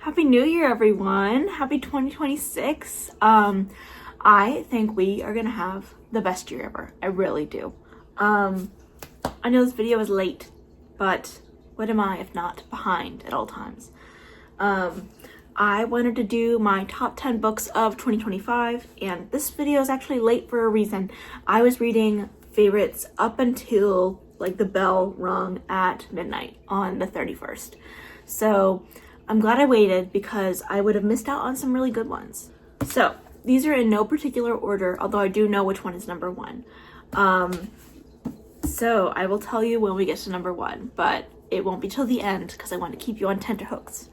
Happy New Year, everyone. Happy 2026. I think we are gonna have the best year ever. I really do. I know this video is late, but what am I if not behind at all times? I wanted to do my top 10 books of 2025, and this video is actually late for a reason. I was reading favorites up until like the bell rung at midnight on the 31st. So I'm glad I waited because I would have missed out on some really good ones. So these are in no particular order, although I do know which one is number one. So I will tell you when we get to number one, but it won't be till the end because I want to keep you on tenterhooks.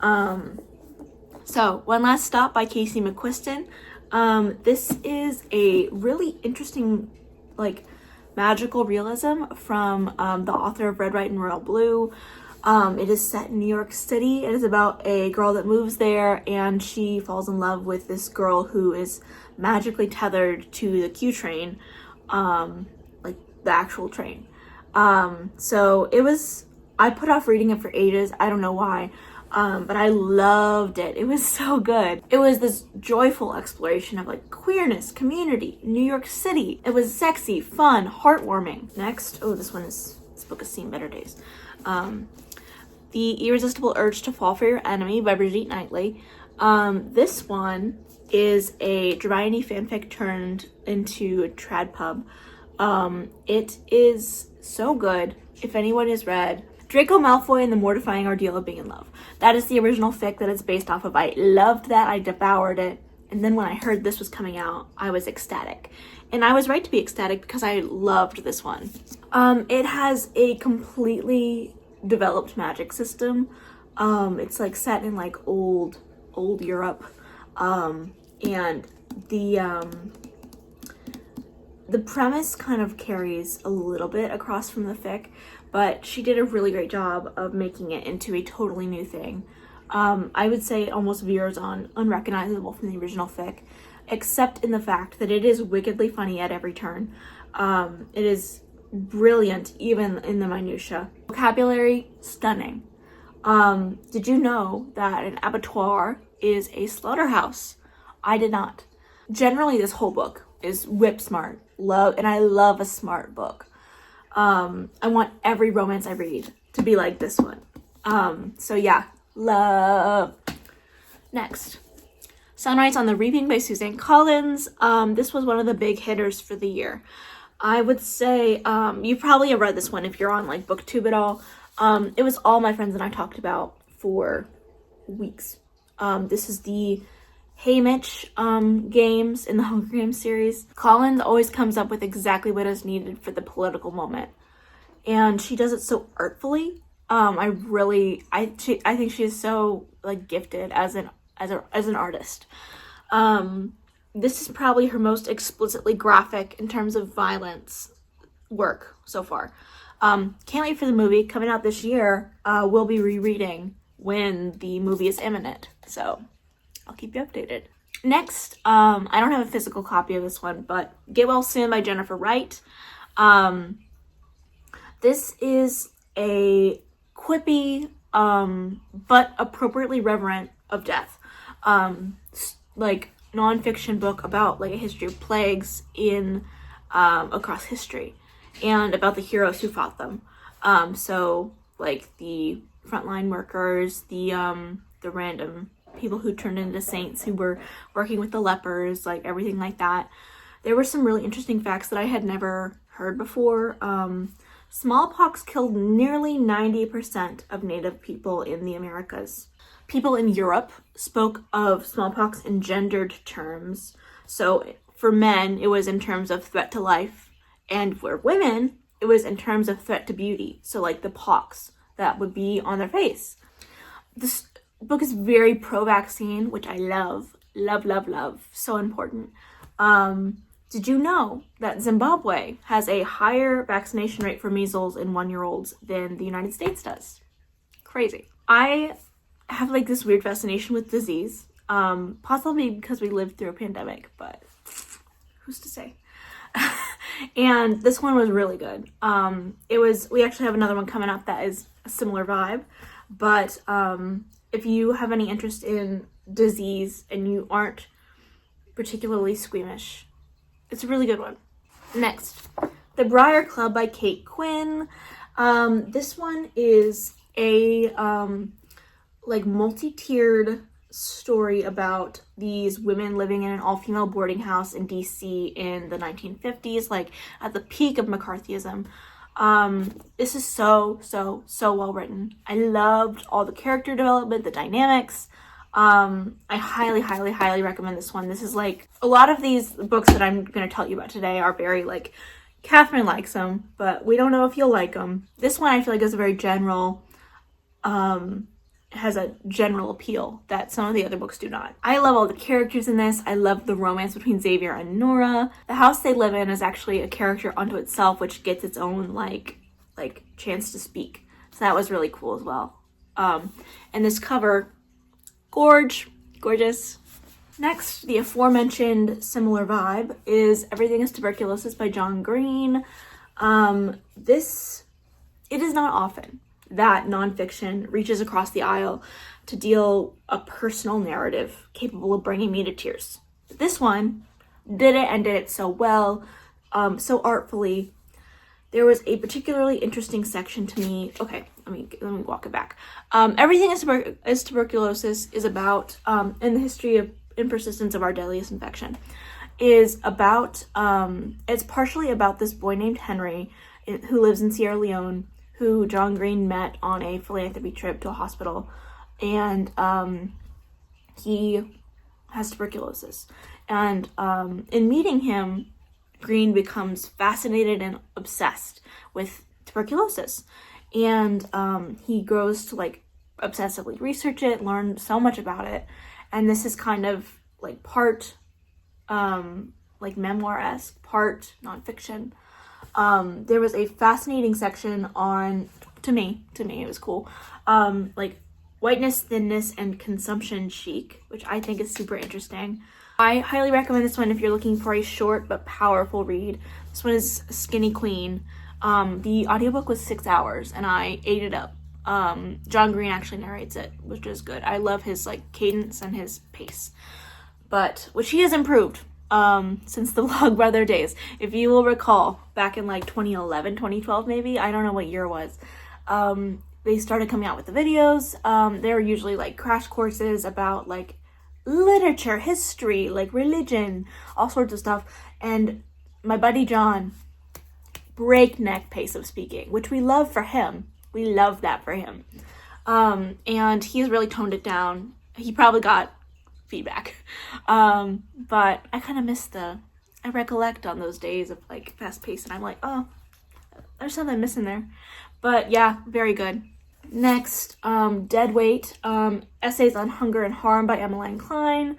So One Last Stop by Casey McQuiston. This is a really interesting, like, magical realism from the author of Red, White, and Royal Blue. It is set in New York City. It is about a girl that moves there and she falls in love with this girl who is magically tethered to the Q train, like the actual train. So I put off reading it for ages. I don't know why. But I loved it. It was so good. It was this joyful exploration of like queerness, community, New York City. It was sexy, fun, heartwarming. Next, this book has seen better days. The Irresistible Urge to Fall for Your Enemy by Brigitte Knightley. This one is a Hermione fanfic turned into a trad pub. It is so good. If anyone has read Draco Malfoy and the Mortifying Ordeal of Being in Love. That is the original fic that it's based off of. I loved that. I devoured it. And then when I heard this was coming out, I was ecstatic. And I was right to be ecstatic because I loved this one. It has a completely developed magic system. It's like set in like old Europe. And the premise kind of carries a little bit across from the fic, but she did a really great job of making it into a totally new thing. I would say almost veers on unrecognizable from the original fic, except in the fact that it is wickedly funny at every turn. It is brilliant even in the minutia. Vocabulary, stunning. Did you know that an abattoir is a slaughterhouse? I did not. Generally, this whole book is whip smart. I love a smart book. I want every romance I read to be like this one. So yeah, love. Next, Sunrise on the Reaping by Suzanne Collins. This was one of the big hitters for the year. I would say you probably have read this one if you're on like BookTube at all. It was all my friends and I talked about for weeks. This is the Hey Mitch games in the Hunger Games series. Collins always comes up with exactly what is needed for the political moment, and she does it so artfully. I think she is so like gifted as an artist. This is probably her most explicitly graphic in terms of violence work so far. Can't wait for the movie coming out this year. We'll be rereading when the movie is imminent, so I'll keep you updated. Next, I don't have a physical copy of this one, but Get Well Soon by Jennifer Wright. This is a quippy, but appropriately reverent of death, like nonfiction book about like a history of plagues in across history, and about the heroes who fought them. So like the frontline workers, the random people who turned into saints who were working with the lepers, like everything like that. There were some really interesting facts that I had never heard before. Smallpox killed nearly 90% of Native people in the Americas. People in Europe spoke of smallpox in gendered terms. So for men, it was in terms of threat to life. And for women, it was in terms of threat to beauty. So like the pox that would be on their face. This book is very pro-vaccine, which I love. Love. So important. Did you know that Zimbabwe has a higher vaccination rate for measles in 1-year-olds than the United States does? Crazy. I have like this weird fascination with disease, possibly because we lived through a pandemic, but who's to say? And this one was really good. We actually have another one coming up that is a similar vibe, but if you have any interest in disease and you aren't particularly squeamish. It's a really good one. Next, The Briar Club by Kate Quinn. This one is a like multi-tiered story about these women living in an all-female boarding house in DC in the 1950s, like at the peak of McCarthyism. This is so well written. I loved all the character development, the dynamics. I highly recommend this one. This is like, a lot of these books that I'm going to tell you about today are very like, Catherine likes them, but we don't know if you'll like them. This one I feel like is a very general, has a general appeal that some of the other books do not. I love all the characters in this. I love the romance between Xavier and Nora. The house they live in is actually a character unto itself, which gets its own like chance to speak. So that was really cool as well. And this cover, gorgeous. Next, the aforementioned similar vibe is Everything is Tuberculosis by John Green. It is not often that nonfiction reaches across the aisle to deal a personal narrative capable of bringing me to tears. This one did it, and did it so well, so artfully. There was a particularly interesting section to me. Okay, let me walk it back. Everything is Tuberculosis is about, in the history of and persistence of our deadliest infection, is about, it's partially about this boy named Henry who lives in Sierra Leone, who John Green met on a philanthropy trip to a hospital, and he has tuberculosis. And in meeting him, Green becomes fascinated and obsessed with tuberculosis, and he grows to like obsessively research it, learn so much about it. And this is kind of like part like memoir-esque, part nonfiction. There was a fascinating section on, to me it was cool, like whiteness, thinness, and consumption chic, which I think is super interesting. I highly recommend this one if you're looking for a short but powerful read. This one is Skinny Queen. The audiobook was 6 hours and I ate it up. John Green actually narrates it, which is good. I love his like cadence and his pace, but which he has improved since the Vlogbrother days. If you will recall, back in like 2011, 2012 maybe, I don't know what year it was, they started coming out with the videos. They were usually like crash courses about like literature, history, like religion, all sorts of stuff. And my buddy John, breakneck pace of speaking, which we love for him. We love that for him. And he's really toned it down. He probably got feedback. But I kind of miss I recollect on those days of like fast pace, and I'm like, oh, there's something missing there. But yeah, very good. Next, Dead Weight, Essays on Hunger and Harm by Emmeline Klein.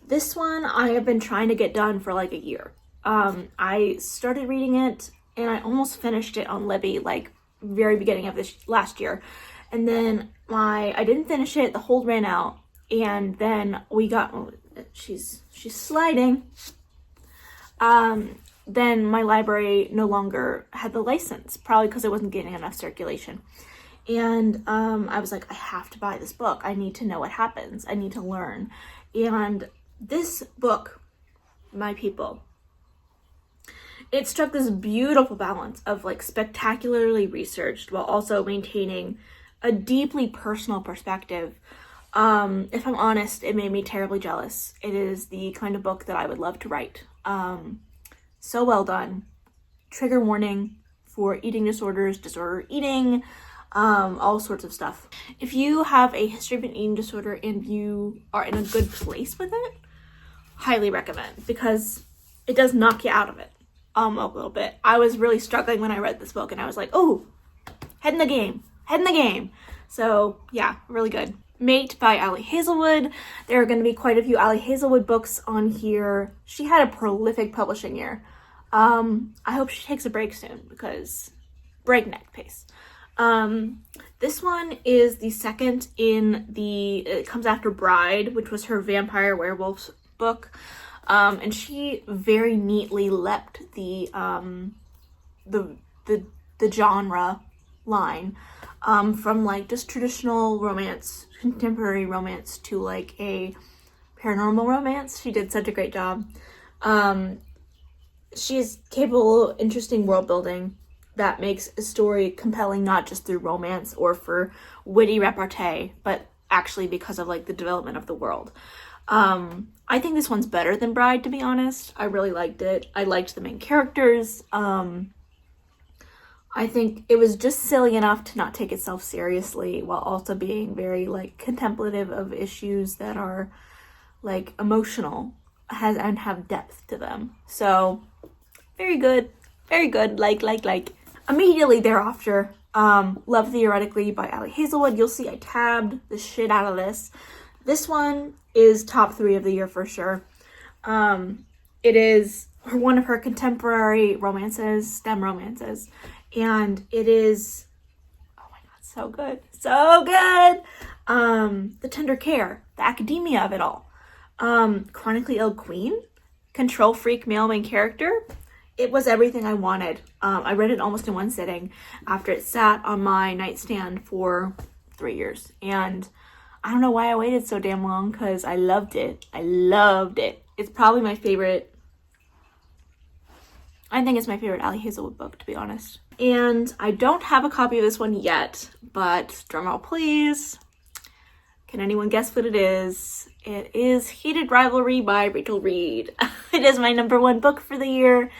This one I have been trying to get done for like a year. I started reading it and I almost finished it on Libby like very beginning of this last year, and then I didn't finish it. The hold ran out, and then we got, she's sliding. Then my library no longer had the license, probably because it wasn't getting enough circulation. And I was like, I have to buy this book. I need to know what happens. I need to learn. And this book, my people, it struck this beautiful balance of like spectacularly researched while also maintaining a deeply personal perspective. If I'm honest, it made me terribly jealous. It is the kind of book that I would love to write. So well done. Trigger warning for eating disorders, disorder eating, all sorts of stuff. If you have a history of an eating disorder and you are in a good place with it, highly recommend, because it does knock you out of it a little bit. I was really struggling when I read this book, and I was like, oh, head in the game. So yeah, really good. Mate by Ali Hazelwood. There are going to be quite a few Ali Hazelwood books on here. She had a prolific publishing year. I hope she takes a break soon, because breakneck pace. This one is the second in it comes after Bride, which was her vampire werewolves book. And she very neatly leapt the genre line, from like just traditional romance contemporary romance to like a paranormal romance. She did such a great job. She's capable of interesting world building that makes a story compelling, not just through romance or for witty repartee, but actually because of like the development of the world. I think this one's better than Bride, to be honest. I really liked it. I liked the main characters. I think it was just silly enough to not take itself seriously while also being very like contemplative of issues that are like emotional and have depth to them. So very good, very good. Like. Immediately thereafter, Love Theoretically by Ali Hazelwood. You'll see I tabbed the shit out of this. This one is top 3 of the year for sure. It is one of her contemporary romances, STEM romances. And it is, oh my god, so good. So good! The tender care, the academia of it all. Chronically Ill Queen, control freak male main character. It was everything I wanted. I read it almost in one sitting after it sat on my nightstand for 3 years. And I don't know why I waited so damn long, because I loved it. I loved it. It's probably my favorite. I think it's my favorite Ali Hazelwood book, to be honest. And I don't have a copy of this one yet, but drumroll please. Can anyone guess what it is? It is Heated Rivalry by Rachel Reed. It is my #1 book for the year.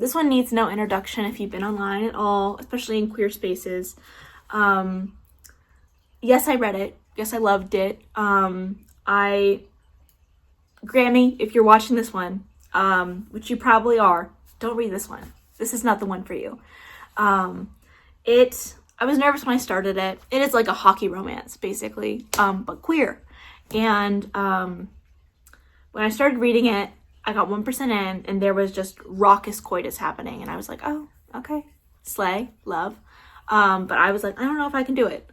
This one needs no introduction if you've been online at all, especially in queer spaces. Yes, I read it. Yes, I loved it. Grammy, if you're watching this one, which you probably are, don't read this one. This is not the one for you. I was nervous when I started it. It is like a hockey romance, basically, but queer. And when I started reading it, I got 1% in, and there was just raucous coitus happening. And I was like, oh, okay, slay, love. But I was like, I don't know if I can do it.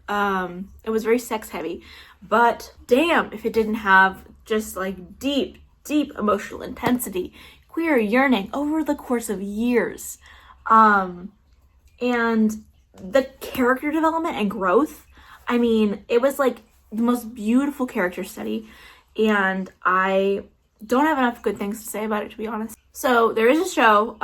It was very sex heavy. But damn, if it didn't have just like deep emotional intensity, queer yearning over the course of years. And the character development and growth, I mean, it was like the most beautiful character study, and I don't have enough good things to say about it, to be honest. So there is a show,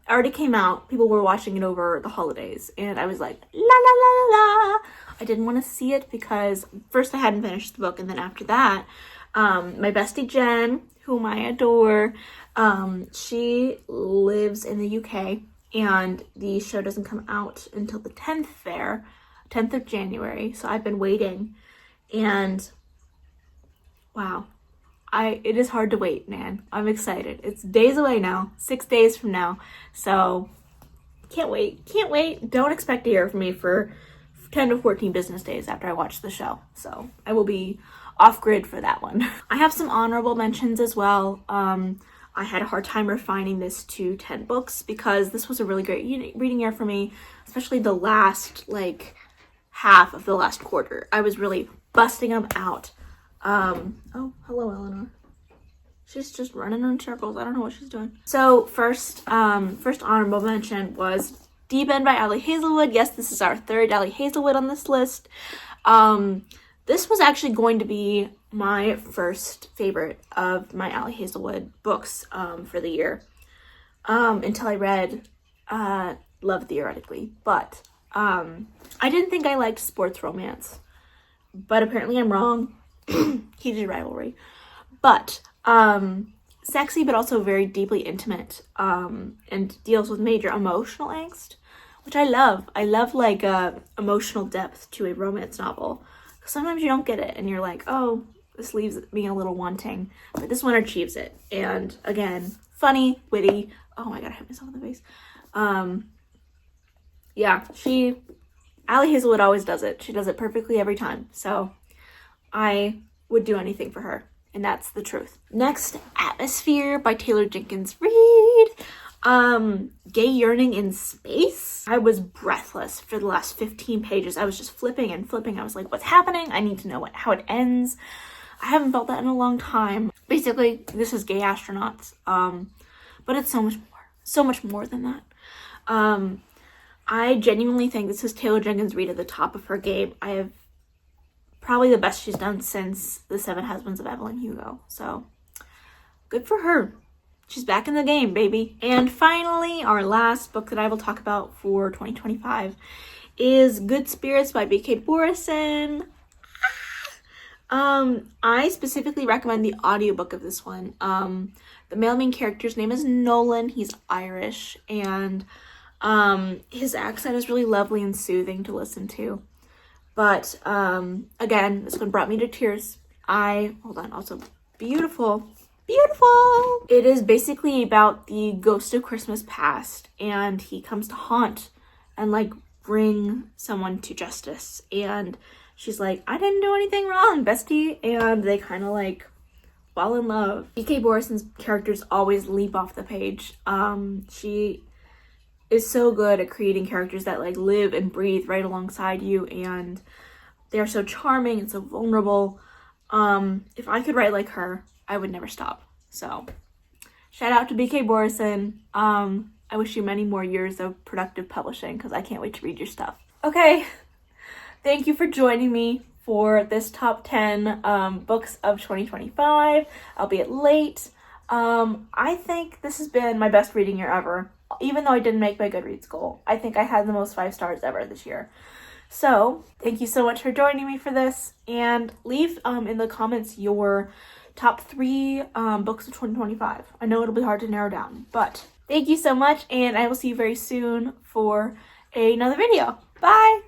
already came out. People were watching it over the holidays, and I was like, la la la la la. I didn't want to see it because first I hadn't finished the book, and then after that, my bestie Jen, whom I adore, she lives in the UK, and the show doesn't come out until the 10th of January. So I've been waiting, and wow, it is hard to wait, man. I'm excited. It's days away now, 6 days from now. So can't wait. Don't expect to hear from me for 10 to 14 business days after I watch the show. So I will be off grid for that one. I have some honorable mentions as well. I had a hard time refining this to 10 books because this was a really great reading year for me, especially the last like half of the last quarter. I was really busting them out. Oh, hello, Eleanor. She's just running in circles. I don't know what she's doing. So first honorable mention was Deep End by Ali Hazelwood. Yes, this is our 3rd Ali Hazelwood on this list. This was actually going to be my first favorite of my Ali Hazelwood books for the year until I read Love Theoretically. But I didn't think I liked sports romance, but apparently I'm wrong. Heated Rivalry. But sexy, but also very deeply intimate, and deals with major emotional angst, which I love. I love like emotional depth to a romance novel. Sometimes you don't get it, and you're like, oh, this leaves me a little wanting. But this one achieves it. And again, funny, witty. Oh my god, I hit myself in the face. Yeah, Ali Hazelwood always does it. She does it perfectly every time. So I would do anything for her, and that's the truth. Next, Atmosphere by Taylor Jenkins Reid. Gay Yearning in Space. I was breathless for the last 15 pages. I was just flipping and flipping. I was like, what's happening? I need to know how it ends. I haven't felt that in a long time. Basically, this is gay astronauts, but it's so much more than that. I genuinely think this is Taylor Jenkins Reid at the top of her game. I have probably the best she's done since The Seven Husbands of Evelyn Hugo. So good for her. She's back in the game, baby. And finally, our last book that I will talk about for 2025 is Good Spirits by B.K. Borison. I specifically recommend the audiobook of this one. The male main character's name is Nolan. He's Irish, and his accent is really lovely and soothing to listen to. But again, this one brought me to tears. Also beautiful. It is basically about the ghost of Christmas past, and he comes to haunt and like bring someone to justice. And she's like, I didn't do anything wrong, bestie. And they kind of like fall in love. B.K. Borison's characters always leap off the page. She is so good at creating characters that like live and breathe right alongside you, and they are so charming and so vulnerable. If I could write like her, I would never stop. So shout out to B.K. Borison. I wish you many more years of productive publishing, because I can't wait to read your stuff. Okay, thank you for joining me for this top 10 books of 2025, albeit late. I think this has been my best reading year ever. Even though I didn't make my Goodreads goal, I think I had the most 5 stars ever this year. So thank you so much for joining me for this, and leave in the comments your top 3 books of 2025. I know it'll be hard to narrow down, but thank you so much, and I will see you very soon for another video. Bye!